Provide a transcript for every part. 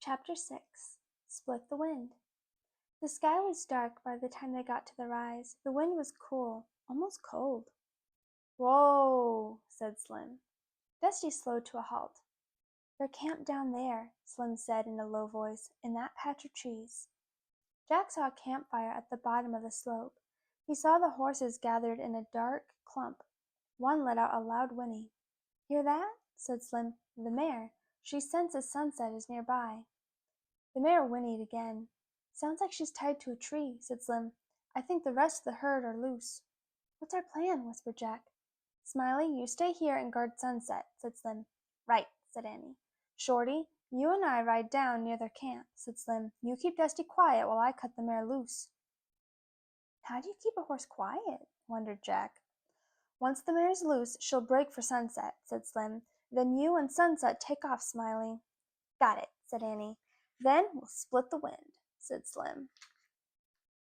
Chapter 6 Split the Wind. The sky was dark by the time they got to the rise. The wind was cool, almost cold. "Whoa," said Slim. Dusty slowed to a halt. "They're camped down there," Slim said in a low voice, "in that patch of trees." Jack saw a campfire at the bottom of the slope. He saw the horses gathered in a dark clump. One let out a loud whinny. "Hear that?" said Slim. "The mare. She senses sunset is nearby." The mare whinnied again. "Sounds like she's tied to a tree," said Slim. "I think the rest of the herd are loose." "What's our plan?" whispered Jack. "Smiley, you stay here and guard Sunset," said Slim. "Right," said Annie. "Shorty, you and I ride down near their camp," said Slim. "You keep Dusty quiet while I cut the mare loose." "How do you keep a horse quiet?" wondered Jack. "Once the mare's loose, she'll break for Sunset," said Slim. "Then you and Sunset take off, Smiley." "Got it," said Annie. "Then we'll split the wind," said Slim.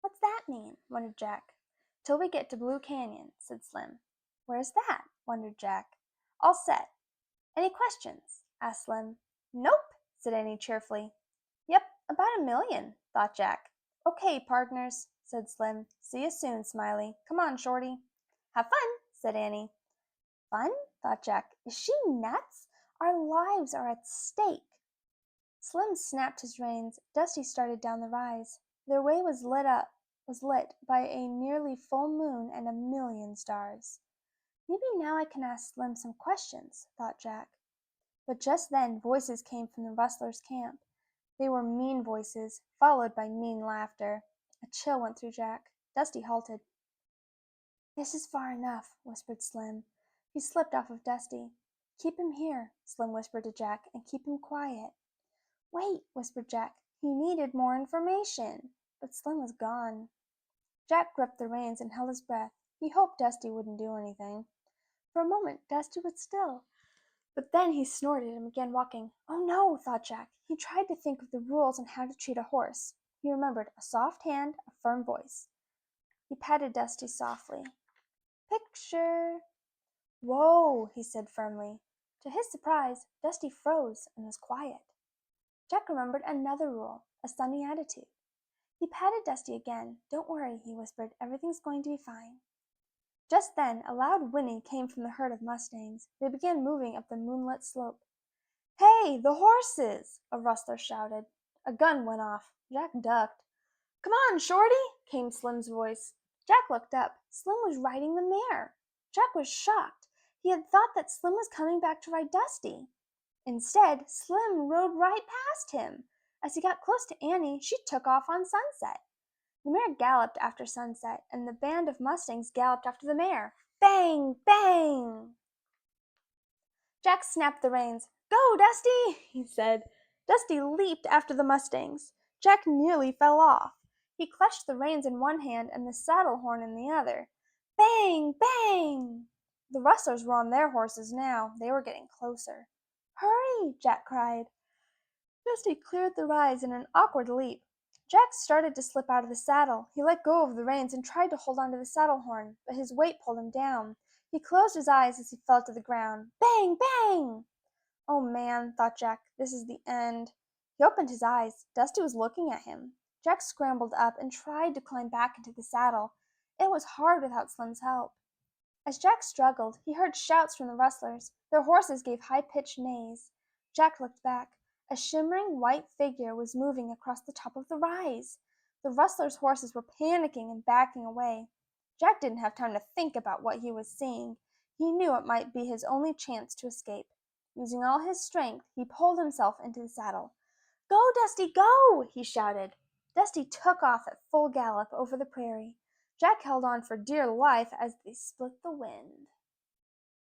"What's that mean?" wondered Jack. "Till we get to Blue Canyon," said Slim. "Where's that?" wondered Jack. "All set." "Any questions?" asked Slim. "Nope," said Annie cheerfully. "Yep, about 1,000,000, thought Jack. "Okay, pardners," said Slim. "See you soon, Smiley. Come on, Shorty." "Have fun," said Annie. "Fun?" thought Jack. "Is she nuts? Our lives are at stake." Slim snapped his reins. Dusty started down the rise. Their way was lit by a nearly full moon and 1,000,000 stars. "Maybe now I can ask Slim some questions," thought Jack. But just then voices came from the rustlers' camp. They were mean voices, followed by mean laughter. A chill went through Jack. Dusty halted. "This is far enough," whispered Slim. He slipped off of Dusty. "Keep him here," Slim whispered to Jack, "and keep him quiet." "Wait," whispered Jack. He needed more information. But Slim was gone. Jack gripped the reins and held his breath. He hoped Dusty wouldn't do anything. For a moment Dusty was still. But then he snorted and began walking. "Oh no," thought Jack. He tried to think of the rules on how to treat a horse. He remembered a soft hand, a firm voice. He patted Dusty softly. "Picture." "Whoa," he said firmly. To his surprise, Dusty froze and was quiet. Jack remembered another rule, a sunny attitude. He patted Dusty again. "Don't worry," he whispered. "Everything's going to be fine." Just then a loud whinny came from the herd of mustangs. They began moving up the moonlit slope. "Hey, the horses!" a rustler shouted. A gun went off. Jack ducked. "Come on, Shorty!" came Slim's voice. Jack looked up. Slim was riding the mare. Jack was shocked. He had thought that Slim was coming back to ride Dusty. Instead, Slim rode right past him. As he got close to Annie, she took off on Sunset. The mare galloped after Sunset, and the band of mustangs galloped after the mare. Bang! Bang! Jack snapped the reins. "Go, Dusty!" he said. Dusty leaped after the mustangs. Jack nearly fell off. He clutched the reins in one hand and the saddle horn in the other. Bang! Bang! The rustlers were on their horses now. They were getting closer. "Hurry!" Jack cried. Dusty cleared the rise in an awkward leap. Jack started to slip out of the saddle. He let go of the reins and tried to hold onto the saddle horn, but his weight pulled him down. He closed his eyes as he fell to the ground. Bang! Bang! "Oh man," thought Jack, "this is the end." He opened his eyes. Dusty was looking at him. Jack scrambled up and tried to climb back into the saddle. It was hard without Slim's help. As Jack struggled, he heard shouts from the rustlers. Their horses gave high-pitched neighs. Jack looked back. A shimmering white figure was moving across the top of the rise. The rustlers' horses were panicking and backing away. Jack didn't have time to think about what he was seeing. He knew it might be his only chance to escape. Using all his strength, he pulled himself into the saddle. "Go, Dusty, go!" he shouted. Dusty took off at full gallop over the prairie. Jack held on for dear life as they split the wind.